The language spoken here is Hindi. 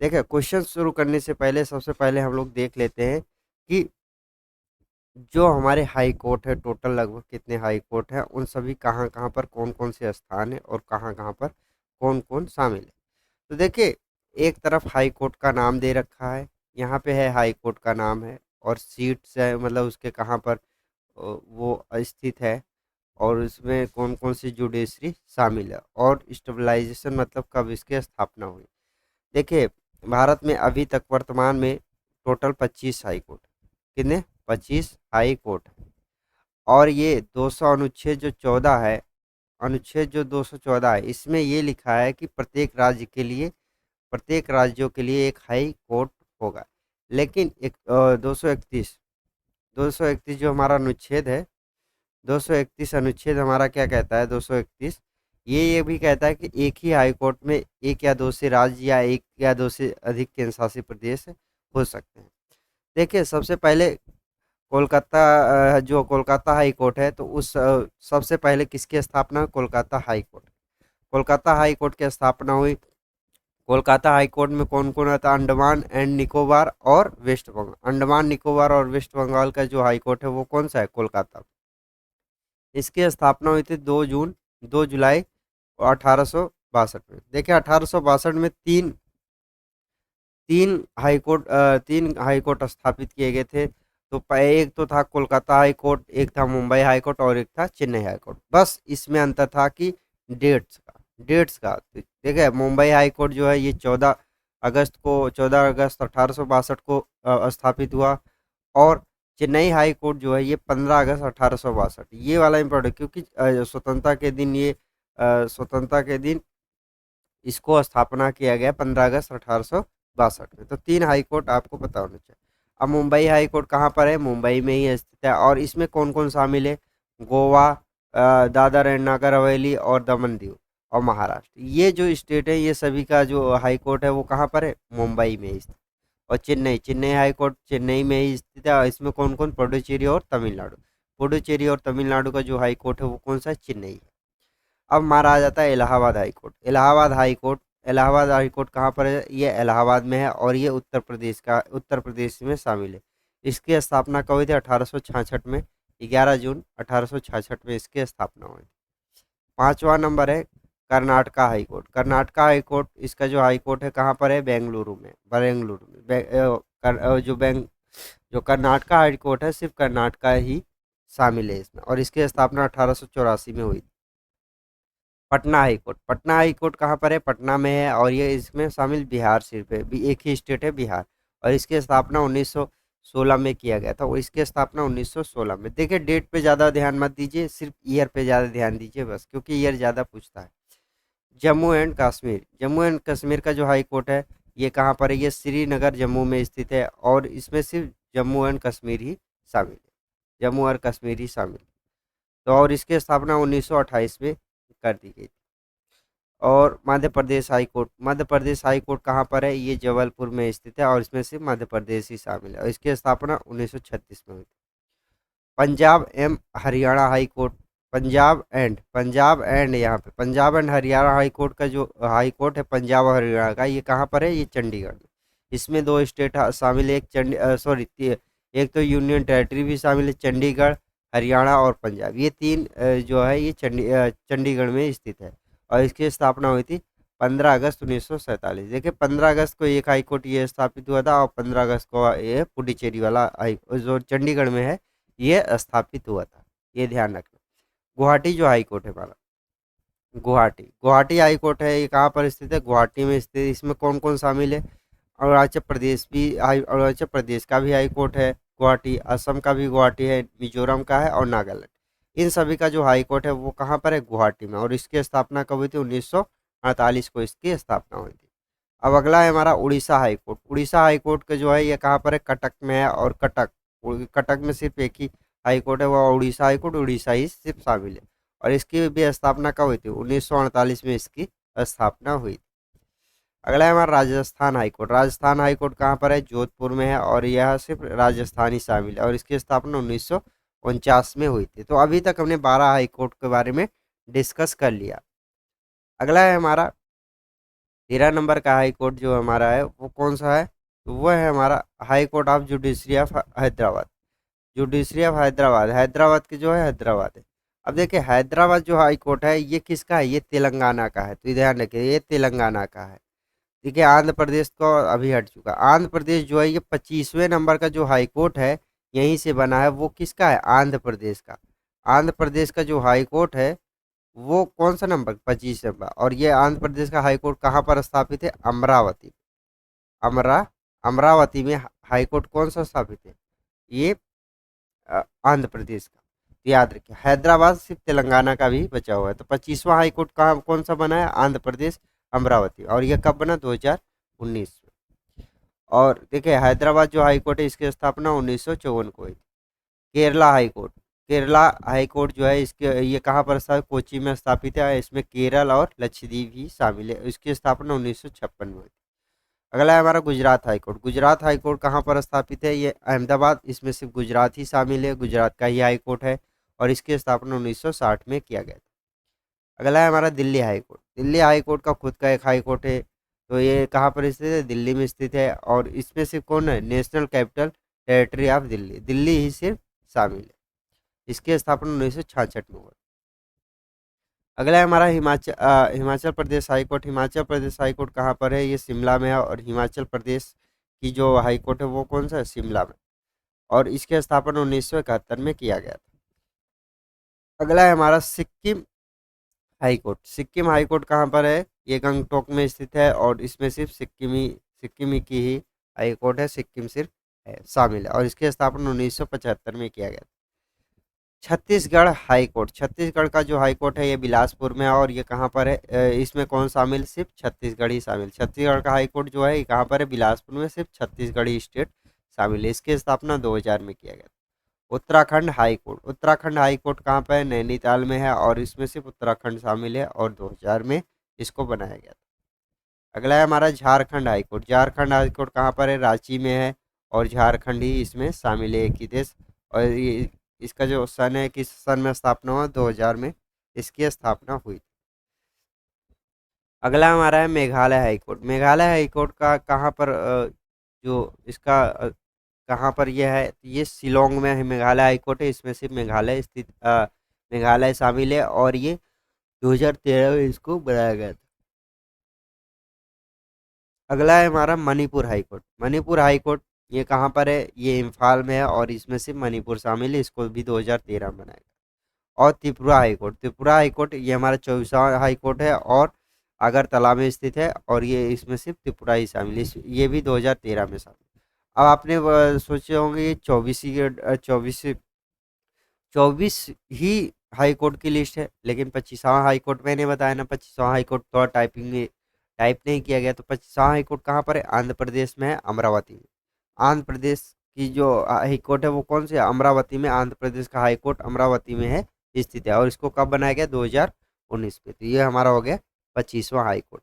देखिए, क्वेश्चन शुरू करने से पहले सबसे पहले हम लोग देख लेते हैं कि जो हमारे हाई कोर्ट है, टोटल लगभग कितने हाई कोर्ट हैं, उन सभी कहाँ-कहाँ पर कौन-कौन से स्थान है और कहाँ-कहाँ पर कौन-कौन शामिल है। तो देखिए, एक तरफ हाई कोर्ट का नाम दे रखा है, यहाँ पे है हाई कोर्ट का नाम है और सीट्स है, मतलब उसके कहाँ पर वो स्थित है और इसमें कौन-कौन सी जुडिशरी शामिल है और स्टेबलाइजेशन मतलब कब इसकी स्थापना हुई। देखिए, भारत में अभी तक वर्तमान में टोटल 25 हाई कोर्ट, कितने 25 हाई कोर्ट है और ये 200 अनुच्छेद जो 14 है, अनुच्छेद जो 214 है, इसमें ये लिखा है कि प्रत्येक राज्य के लिए, प्रत्येक राज्यों के लिए एक हाई कोर्ट होगा। लेकिन 231 जो हमारा अनुच्छेद है, 231 अनुच्छेद हमारा क्या कहता है, 231 ये भी कहता है कि एक ही हाई कोर्ट में एक या दो से राज्य या एक या दो से अधिक केंद्र शासित प्रदेश हो सकते हैं। देखिए, सबसे पहले कोलकाता, जो कोलकाता हाई कोर्ट है, तो उस सबसे पहले किसकी स्थापना हुई? Kolkata high court. Kolkata high court की स्थापना हुई। कोलकाता हाई कोर्ट में कौन कौन आता? अंडमान एंड निकोबार और वेस्ट बंगाल। अंडमान निकोबार और वेस्ट बंगाल का जो हाई कोर्ट है वो कौन सा है? कोलकाता। इसकी स्थापना हुई थी 2 जून, 2 जुलाई 1862 में। देखिए, 1862 में तीन तीन हाई कोर्ट स्थापित किए गए थे। तो एक तो था कोलकाता हाई कोर्ट, एक था मुंबई हाई कोर्ट और एक था चेन्नई हाई कोर्ट। बस इसमें अंतर था कि डेट्स का तो देखिए, मुंबई हाई कोर्ट जो है ये 14 अगस्त 1862 को स्थापित हुआ और चेन्नई हाई कोर्ट जो है ये 15 अगस्त 1862, ये वाला इम्पोर्टेंट, क्योंकि स्वतंत्रता के दिन इसको स्थापना किया गया 15 अगस्त 1862 में। तो तीन हाई कोर्ट आपको पता होना चाहिए। अब मुंबई हाई कोर्ट कहाँ पर है? मुंबई में ही स्थित है और इसमें कौन कौन शामिल है? गोवा, दादर एंड नागर हवेली और दमन दीव और महाराष्ट्र, ये जो स्टेट है ये सभी का जो हाई कोर्ट है वो कहाँ पर है? मुंबई में ही स्थित। और चेन्नई चेन्नई हाई कोर्ट चेन्नई में ही स्थित है और इसमें कौन कौन? पुडुचेरी और तमिलनाडु। पुडुचेरी और तमिलनाडु का जो हाई कोर्ट है वो कौन सा है? चेन्नई है। अब हमारा आ जाता है Allahabad high court. Allahabad high court कहाँ पर है? ये इलाहाबाद में है और ये उत्तर प्रदेश में शामिल है। इसकी स्थापना कब हुई थी? 1866 में, 11 जून 1866 में इसकी स्थापना हुई। पांचवा नंबर है Karnataka high court. Karnataka high court, इसका जो हाई कोर्ट है कहाँ पर है? बेंगलुरु में जो कर्नाटका हाई कोर्ट है सिर्फ कर्नाटका ही शामिल है इसमें और इसकी स्थापना 1884 में हुई। पटना हाई कोर्ट कहाँ पर है? पटना में है और ये इसमें शामिल बिहार सिर्फ है, एक ही स्टेट है बिहार और इसकी स्थापना 1916 में किया गया था और इसकी स्थापना 1916 में। देखिए, डेट पे ज़्यादा ध्यान मत दीजिए, सिर्फ ईयर पे ज़्यादा ध्यान दीजिए बस, क्योंकि ईयर ज़्यादा पूछता है। जम्मू एंड कश्मीर का जो हाई कोर्ट है ये कहाँ पर है? ये श्रीनगर जम्मू में स्थित है और इसमें सिर्फ जम्मू एंड कश्मीर ही शामिल है, जम्मू और कश्मीर ही शामिल है। तो और इसकी स्थापना 1928 में कर दी गई। और मध्य प्रदेश हाई कोर्ट कहाँ पर है? ये जबलपुर में स्थित है और इसमें सिर्फ मध्य प्रदेश ही शामिल है और इसकी स्थापना 1936 में हुई थी। पंजाब एवं Haryana high court, Punjab and यहाँ पे Punjab and Haryana high court का जो हाई कोर्ट है पंजाब और हरियाणा का, ये कहाँ पर है? ये चंडीगढ़ में। इसमें दो स्टेट शामिल है, एक तो यूनियन टेरिटरी भी शामिल है, चंडीगढ़, हरियाणा और पंजाब, ये तीन जो है ये चंडीगढ़ में स्थित है और इसकी स्थापना हुई थी 15 अगस्त 1947। देखिए, 15 अगस्त को एक हाई कोर्ट ये स्थापित हुआ था और 15 अगस्त को ये पुडुचेरी वाला हाई जो चंडीगढ़ में है ये स्थापित हुआ था, ये ध्यान रखना। गुवाहाटी जो हाई कोर्ट है हमारा, गुवाहाटी हाई कोर्ट है, ये कहाँ पर स्थित है? गुवाहाटी में स्थित है। इसमें कौन कौन शामिल है? अरुणाचल प्रदेश का भी हाई कोर्ट है गुवाहाटी, असम का भी गुवाहाटी है, मिजोरम का है और नागालैंड। इन सभी का जो हाई कोर्ट है वो कहाँ पर है? गुवाहाटी में और इसकी स्थापना कब हुई थी? 1948 को इसकी स्थापना हुई थी। अब अगला है हमारा Orissa high court. Orissa high court का जो है ये कहाँ पर है? कटक में है और कटक में सिर्फ एक ही हाई कोर्ट है, वो उड़ीसा हाई कोर्ट, उड़ीसा ही सिर्फ शामिल है और इसकी भी स्थापना कब हुई थी? 1948 में इसकी स्थापना हुई थी। अगला है हमारा Rajasthan high court. Rajasthan high court कहाँ पर है? जोधपुर में है और यह सिर्फ राजस्थान ही शामिल है और इसकी स्थापना 1949 में हुई थी। तो अभी तक हमने 12 हाई कोर्ट के बारे में डिस्कस कर लिया। अगला है हमारा 13 नंबर का हाई कोर्ट जो हमारा है वो कौन सा है, तो वो है हमारा high court of judiciary of Hyderabad. Judiciary of Hyderabad, Hyderabad की जो है हैदराबाद है। अब देखिए हैदराबाद जो हाई कोर्ट है ये किसका है, ये तेलंगाना का है, तो ध्यान रखिए ये तेलंगाना का है। देखिए आंध्र प्रदेश को अभी हट चुका, आंध्र प्रदेश जो है ये 25वें नंबर का जो हाई कोर्ट है यहीं से बना है, वो किसका है, आंध्र प्रदेश का। आंध्र प्रदेश का जो हाई कोर्ट है वो कौन सा नंबर, 25 नंबर। और ये आंध्र प्रदेश का हाई कोर्ट कहाँ पर स्थापित है, अमरावती। अमरा अमरावती में हाई कोर्ट कौन सा स्थापित है, ये आंध्र प्रदेश का। तो याद रखिए हैदराबाद सिर्फ तेलंगाना का भी बचा हुआ है। तो 25वां हाई कोर्ट कहाँ कौन सा बना है, आंध्र प्रदेश अमरावती। और ये कब बना, 2019 में। और देखिए हैदराबाद जो हाई कोर्ट है इसकी स्थापना 1954 को हुई थी। Kerala high court, Kerala high court जो है इसके ये कहाँ पर स्थापित, कोची में स्थापित है। इसमें केरल और लक्षद्वीप भी शामिल है। इसकी स्थापना 1956 में हुई थी। अगला है हमारा Gujarat high court. Gujarat high court कहाँ पर स्थापित है, ये अहमदाबाद। इसमें सिर्फ गुजरात ही शामिल है, गुजरात का ही हाई कोर्ट है। और इसकी स्थापना 1960 में किया गया था। अगला है हमारा Delhi high court. Delhi high court का खुद का एक हाई कोर्ट है, तो ये कहाँ पर स्थित है, दिल्ली में स्थित है। और इसमें सिर्फ कौन है, national capital territory of Delhi, Delhi ही सिर्फ शामिल है। इसकी स्थापना 1966 में हुआ। अगला है हमारा Himachal Pradesh high court. Himachal Pradesh high court कहाँ पर है, ये शिमला में है। और हिमाचल प्रदेश की जो हाई कोर्ट है वो कौन सा है, शिमला में। और इसकी स्थापना 1971 में किया गया था। अगला है हमारा Sikkim high court. Sikkim high court कहाँ पर है, ये गंगटोक में स्थित है। और इसमें सिर्फ सिक्किम की ही हाई कोर्ट है, सिक्किम सिर्फ है शामिल है। और इसकी स्थापना 1975 में किया गया था। Chhattisgarh high court. छत्तीसगढ़ का जो हाई कोर्ट है ये बिलासपुर में है। और ये कहाँ पर है, इसमें कौन शामिल, सिर्फ छत्तीसगढ़ ही शामिल। छत्तीसगढ़ का हाई कोर्ट जो है ये कहाँ पर है, बिलासपुर में, सिर्फ छत्तीसगढ़ स्टेट शामिल है। इसकी स्थापना 2000 में किया गया था। Uttarakhand high court. Uttarakhand high court कहाँ पर है, नैनीताल में है। और इसमें सिर्फ उत्तराखंड शामिल है। और 2000 में इसको बनाया गया था। अगला है हमारा Jharkhand high court. Jharkhand high court कहाँ पर है, रांची में है। और झारखंड ही इसमें शामिल है, एक ही देश। और ये इसका जो सन है, किस सन में स्थापना हुआ, 2000 में इसकी स्थापना हुई। अगला हमारा है Meghalaya high court. Meghalaya high court का कहाँ पर जो इसका कहाँ पर यह है, ये शिलोंग में है मेघालय हाई कोर्ट है। इसमें सिर्फ मेघालय स्थित मेघालय शामिल है। और ये 2013 में इसको बनाया गया था। अगला है हमारा Manipur high court. Manipur high court ये कहाँ पर है, ये इम्फाल में है। और इसमें सिर्फ मणिपुर शामिल है, इसको भी 2013 में बनाया गया। और Tripura high court. Tripura high court ये हमारा 24वां हाई कोर्ट है। और अगरतला में स्थित है। और ये इसमें सिर्फ त्रिपुरा ही शामिल है, ये भी 2013 में शामिल। अब आपने सोचे होंगे ये 24 ही हाई कोर्ट की लिस्ट है, लेकिन 25वां हाई कोर्ट मैंने बताया ना, 25वां हाई कोर्ट थोड़ा टाइपिंग में टाइप नहीं किया गया। तो 25वां हाई कोर्ट कहाँ पर है, आंध्र प्रदेश में है, अमरावती में। आंध्र प्रदेश की जो हाई कोर्ट है वो कौन सी है, अमरावती में। आंध्र प्रदेश का हाई कोर्ट अमरावती में है स्थित है। और इसको कब बनाया गया, 2019 में। तो ये हमारा हो गया 25वां हाई कोर्ट।